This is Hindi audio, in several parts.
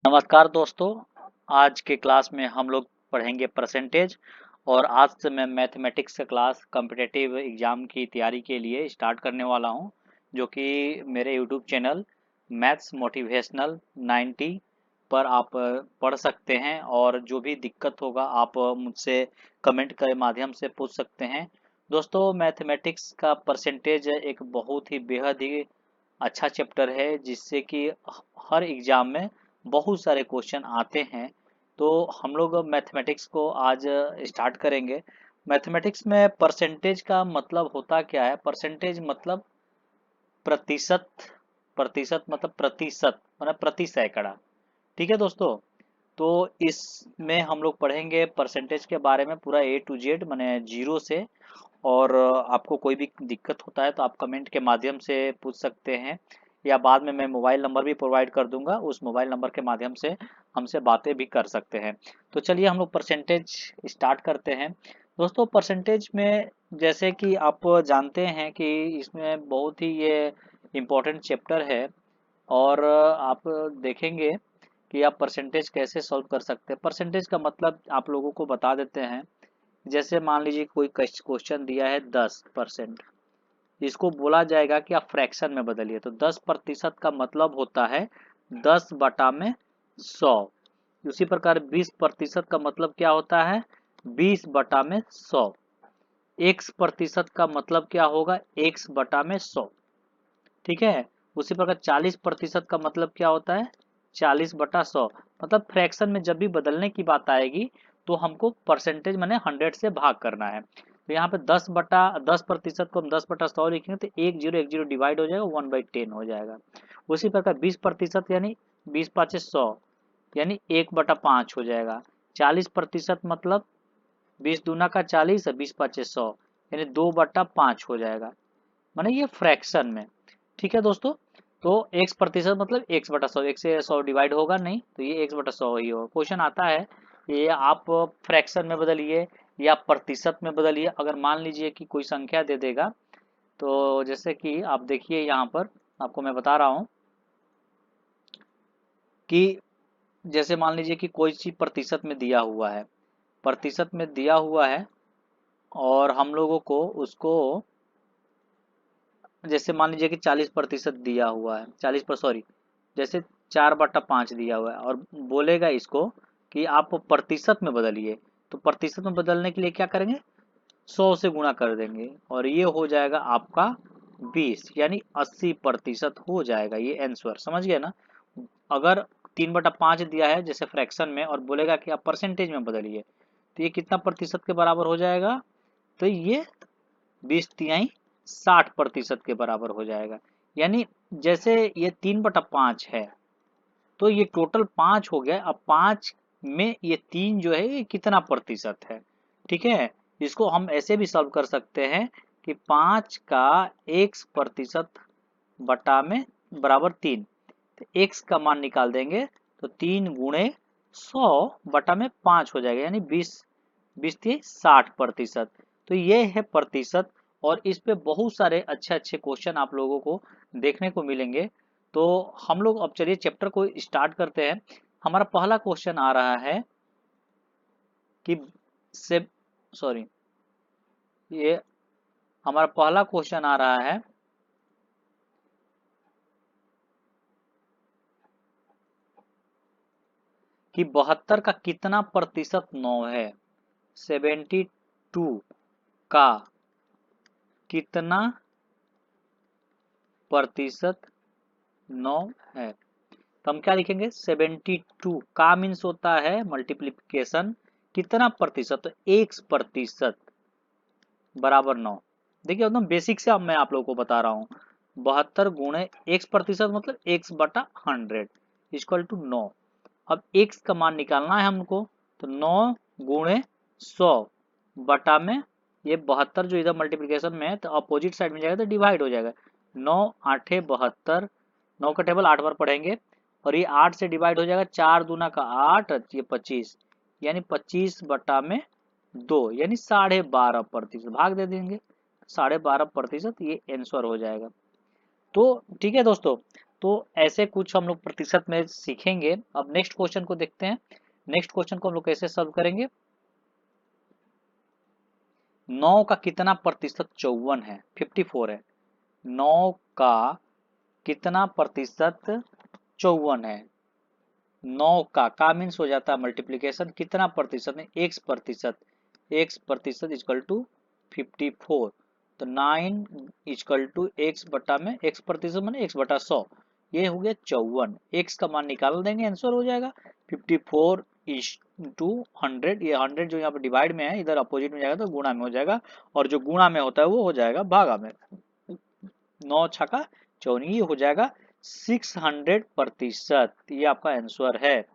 नमस्कार दोस्तों। आज के क्लास में हम लोग पढ़ेंगे परसेंटेज। और आज से मैं मैथमेटिक्स का क्लास कॉम्पिटिटिव एग्ज़ाम की तैयारी के लिए स्टार्ट करने वाला हूं, जो कि मेरे यूट्यूब चैनल मैथ्स मोटिवेशनल 90 पर आप पढ़ सकते हैं। और जो भी दिक्कत होगा आप मुझसे कमेंट के माध्यम से पूछ सकते हैं। दोस्तों, मैथमेटिक्स का परसेंटेज एक बहुत ही बेहद ही अच्छा चैप्टर है, जिससे कि हर एग्ज़ाम में बहुत सारे क्वेश्चन आते हैं। तो हम लोग मैथमेटिक्स को आज स्टार्ट करेंगे। मैथमेटिक्स में परसेंटेज का मतलब होता क्या है? परसेंटेज मतलब प्रतिशत। प्रतिशत मतलब प्रतिशत मतलब प्रति सैकड़ा। ठीक है दोस्तों। तो इसमें हम लोग पढ़ेंगे परसेंटेज के बारे में पूरा ए टू जेड, माने जीरो से। और आपको कोई भी दिक्कत होता है तो आप कमेंट के माध्यम से पूछ सकते हैं, या बाद में मैं मोबाइल नंबर भी प्रोवाइड कर दूंगा। उस मोबाइल नंबर के माध्यम से हमसे बातें भी कर सकते हैं। तो चलिए हम लोग परसेंटेज स्टार्ट करते हैं। दोस्तों, परसेंटेज में जैसे कि आप जानते हैं कि इसमें बहुत ही ये इम्पोर्टेंट चैप्टर है। और आप देखेंगे कि आप परसेंटेज कैसे सॉल्व कर सकते हैं। परसेंटेज का मतलब आप लोगों को बता देते हैं। जैसे मान लीजिए कोई क्वेश्चन दिया है 10%, इसको बोला जाएगा कि आप फ्रैक्शन में बदलिए। तो 10% का मतलब होता है 10/100। उसी प्रकार 20% का मतलब क्या होता है? 20/100। X% का मतलब क्या होगा? X/100। ठीक है। उसी प्रकार 40% का मतलब क्या होता है? 40/100। मतलब फ्रैक्शन में जब भी बदलने की बात आएगी तो हमको परसेंटेज माने 100 से भाग करना है। तो यहाँ पे 10% को हम 10/100 लिखेंगे तो 1 0 डिवाइड हो जाएगा, 1/10 हो जाएगा। उसी प्रकार 20% यानी 20×5 = 100, यानी 1/5 हो जाएगा। 40% मतलब 20 दूना का 40 है, 20×5 = 100, यानी 2/5 हो जाएगा। माने ये फ्रैक्शन में। ठीक है दोस्तों। तो x% मतलब x/100, 1 से 100 डिवाइड होगा नहीं, तो ये x/100 ही होगा। क्वेश्चन आता है ये आप फ्रैक्शन में बदलिए या प्रतिशत में बदलिए। अगर मान लीजिए कि कोई संख्या दे देगा, तो जैसे कि आप देखिए यहाँ पर आपको मैं बता रहा हूँ कि जैसे मान लीजिए कि कोई चीज़ प्रतिशत में दिया हुआ है, प्रतिशत में दिया हुआ है, और हम लोगों को उसको जैसे मान लीजिए कि 40% दिया हुआ है, 40 पर सॉरी, जैसे 4/5 दिया हुआ है, और बोलेगा इसको कि आप प्रतिशत में बदलिए। तो प्रतिशत में बदलने के लिए क्या करेंगे? 100 से गुणा कर देंगे, और ये हो जाएगा आपका 20, यानी 80% हो जाएगा। ये आंसर समझ गए ना? अगर 3/5 दिया है जैसे फ्रैक्शन में, और बोलेगा कि आप परसेंटेज में बदलिए, तो ये कितना प्रतिशत के बराबर हो जाएगा? तो ये 20 × 60% के बराबर हो जाएगा। यानी जैसे ये 3/5 है, तो ये टोटल 5 हो गया। अब 5 में ये 3 जो है ये कितना प्रतिशत है? ठीक है। इसको हम ऐसे भी सॉल्व कर सकते हैं कि 5 का x% बटा में बराबर 3। तो x का मान निकाल देंगे तो 3 × 100/5 हो जाएगा, यानी 20 60%। तो ये है प्रतिशत। और इस पे बहुत सारे अच्छे अच्छे क्वेश्चन आप लोगों को देखने को मिलेंगे। तो हम लोग अब चलिए चैप्टर को स्टार्ट करते हैं। हमारा पहला क्वेश्चन आ रहा है कि से सॉरी, ये हमारा पहला क्वेश्चन आ रहा है कि 72 का कितना प्रतिशत 9 है? 72 का कितना प्रतिशत 9 है? तो हम क्या लिखेंगे? 72 का मीन्स होता है मल्टीप्लीकेशन। कितना प्रतिशत? तो x% बराबर 9। देखिए एकदम बेसिक से अब मैं आप लोगों को बता रहा हूँ। 72 गुणे x% मतलब x/100 इक्वल टू 9। अब x का मान निकालना है हमको, तो 9 गुणे 100 बटा में ये 72 जो इधर मल्टीप्लिकेशन में है, तो अपोजिट साइड में जाएगा तो डिवाइड हो जाएगा। 9 8 72, 9 का टेबल 8 बार पढ़ेंगे, और ये 8 से डिवाइड हो जाएगा। 4 दूना का 8, ये 25, यानी 25/2, यानी 12.5% भाग दे देंगे। 12.5% ये आंसर हो जाएगा। तो ठीक है दोस्तों। तो ऐसे कुछ हम लोग प्रतिशत में सीखेंगे। अब नेक्स्ट क्वेश्चन को देखते हैं। नेक्स्ट क्वेश्चन को हम लोग कैसे सॉल्व करेंगे। 9 का कितना प्रतिशत 54 है, 54 है। 9 का कितना प्रतिशत 54 है। 9 का मीन्स हो जाता है मल्टीप्लीकेशन, कितना प्रतिशत में, x प्रतिशत, x प्रतिशत इक्वल टू 54। तो 9 इक्वल टू x बटा में, x प्रतिशत मैंने x बटा 100, ये हो गया 54। x का मान निकाल देंगे, आंसर हो जाएगा 54 इज टू 100। ये 100 जो यहाँ पर डिवाइड में है, इधर अपोजिट में जाएगा तो गुणा में हो जाएगा, और जो गुणा में होता है वो हो जाएगा भागा में। 9 छका 54, ये हो जाएगा 600%। ये आपका आंसर है।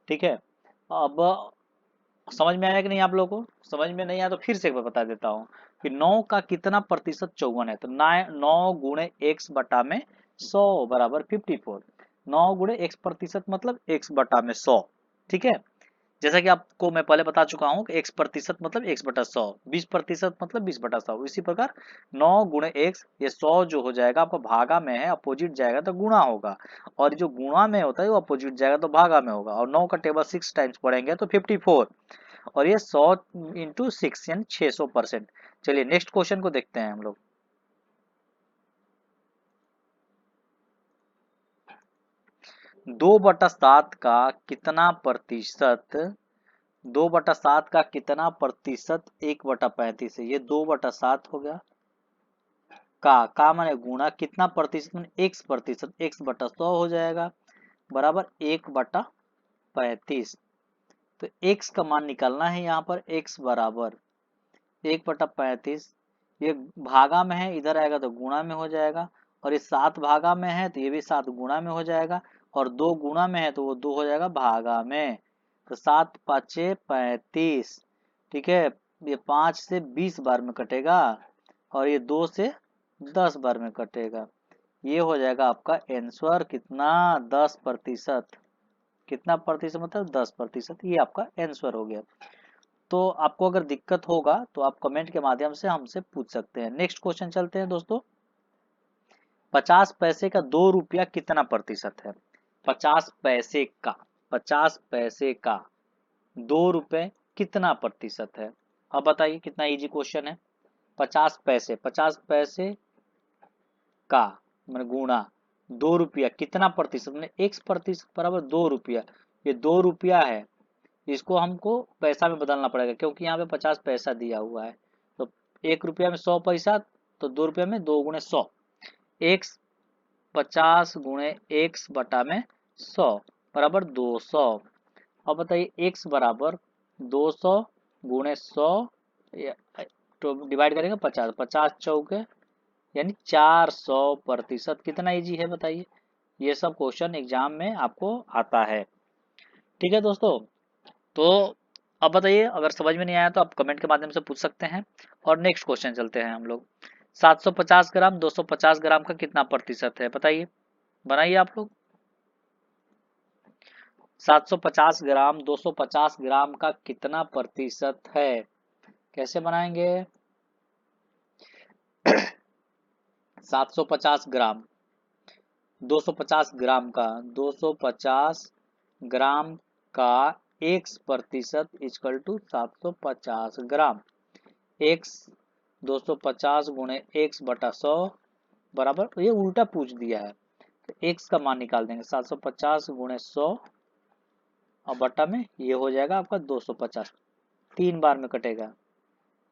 ठीक है। अब समझ में आया कि नहीं आप लोगों को। समझ में नहीं आया तो फिर से एक बार बता देता हूँ कि 9 का कितना प्रतिशत 54 है। तो 9 गुणे x बटा में 100 बराबर 54। 9 गुणे x प्रतिशत मतलब x बटा में 100। ठीक है। जैसा कि आपको मैं पहले बता चुका हूँ कि x प्रतिशत मतलब x बटा 100, 20 प्रतिशत मतलब 20 बटा 100। इसी प्रकार 9 गुणे x, ये 100 जो हो जाएगा आपका भागा में है, अपोजिट जाएगा तो गुणा होगा, और जो गुणा में होता है वो अपोजिट जाएगा तो भागा में होगा। और 9 का टेबल 6 टाइम्स पढ़ेंगे तो 54, और ये 100 इंटू 6 यानी 600%। चलिए नेक्स्ट क्वेश्चन को देखते हैं हम लोग। 2/7 का कितना प्रतिशत, 2/7 का कितना प्रतिशत 1/35 है। ये 2/7 हो गया। का माने गुणा, कितना प्रतिशत माने x प्रतिशत, x बटा 100 हो जाएगा बराबर 1/35। तो x का मान निकालना है यहाँ पर, x बराबर 1/35। ये भागा में है, इधर आएगा तो गुणा में हो जाएगा, और ये 7 भागा में है तो ये भी 7 गुणा में हो जाएगा, और 2 गुणा में है तो वो 2 हो जाएगा भागा में। तो 7 5 35। ठीक है। ये 5 से 20 बार में कटेगा, और ये 2 से 10 बार में कटेगा। ये हो जाएगा आपका आंसर कितना, 10%। कितना प्रतिशत मतलब 10%। ये आपका आंसर हो गया। तो आपको अगर दिक्कत होगा तो आप कमेंट के माध्यम से हमसे पूछ सकते हैं। नेक्स्ट क्वेश्चन चलते हैं दोस्तों। 50 पैसे का 2 रुपया कितना प्रतिशत है। 50 पैसे का, 50 पैसे का 2 रुपए कितना प्रतिशत है। अब बताइए, कितना इजी क्वेश्चन है। 50 पैसे, 50 पैसे का मैंने गुणा 2 रुपया कितना प्रतिशत, मैंने x प्रतिशत बराबर 2 रुपया। ये 2 रुपया है, इसको हमको पैसा में बदलना पड़ेगा क्योंकि यहाँ पे 50 पैसा दिया हुआ है। तो 1 रुपया में 100 पैसा, तो 2 रुपया में 2 गुणे 100, x 50 गुणे x बटा में 100 बराबर 200। अब बताइए x बराबर 200 गुणे 100 तो डिवाइड करेंगे 50, 50 चौके यानी 400%। कितना इजी है बताइए। ये सब क्वेश्चन एग्जाम में आपको आता है। ठीक है दोस्तों। तो अब बताइए, अगर समझ में नहीं आया तो आप कमेंट के माध्यम से पूछ सकते हैं। और नेक्स्ट क्वेश्चन चलते हैं हम लोग। 750 ग्राम 250 ग्राम का कितना प्रतिशत है बताइए, बनाइए आप लोग। 750 ग्राम 250 ग्राम का कितना प्रतिशत है, कैसे बनाएंगे। 750 ग्राम 250 ग्राम का, 250 ग्राम का x प्रतिशत इक्वल टू 750 ग्राम। x 250 गुणे x बटा 100 बराबर, ये उल्टा पूछ दिया है तो x का मान निकाल देंगे। 750 गुणे 100 और बटा में ये हो जाएगा आपका 250, 3 बार में कटेगा,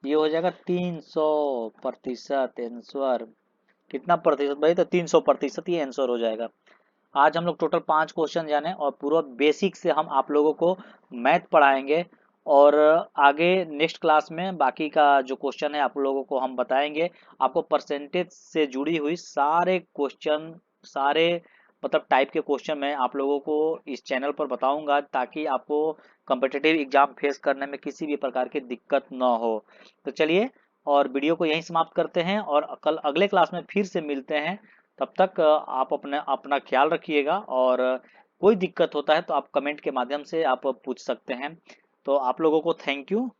ये हो जाएगा 300%। आंसर कितना प्रतिशत भाई, तो 300% ये आंसर हो जाएगा। आज हम लोग टोटल 5 क्वेश्चन जाने और पूरा बेसिक से हम आप लोगों को मैथ पढ़ाएंगे, और आगे नेक्स्ट क्लास में बाकी का जो क्वेश्चन है आप लोगों को हम बताएंगे। आपको परसेंटेज से जुड़ी हुई सारे क्वेश्चन, सारे मतलब टाइप के क्वेश्चन मैं आप लोगों को इस चैनल पर बताऊंगा, ताकि आपको कॉम्पिटिटिव एग्जाम फेस करने में किसी भी प्रकार की दिक्कत न हो। तो चलिए, और वीडियो को यहीं समाप्त करते हैं, और कल अगले क्लास में फिर से मिलते हैं। तब तक आप अपना ख्याल रखिएगा, और कोई दिक्कत होता है तो आप कमेंट के माध्यम से आप पूछ सकते हैं। तो आप लोगों को थैंक यू।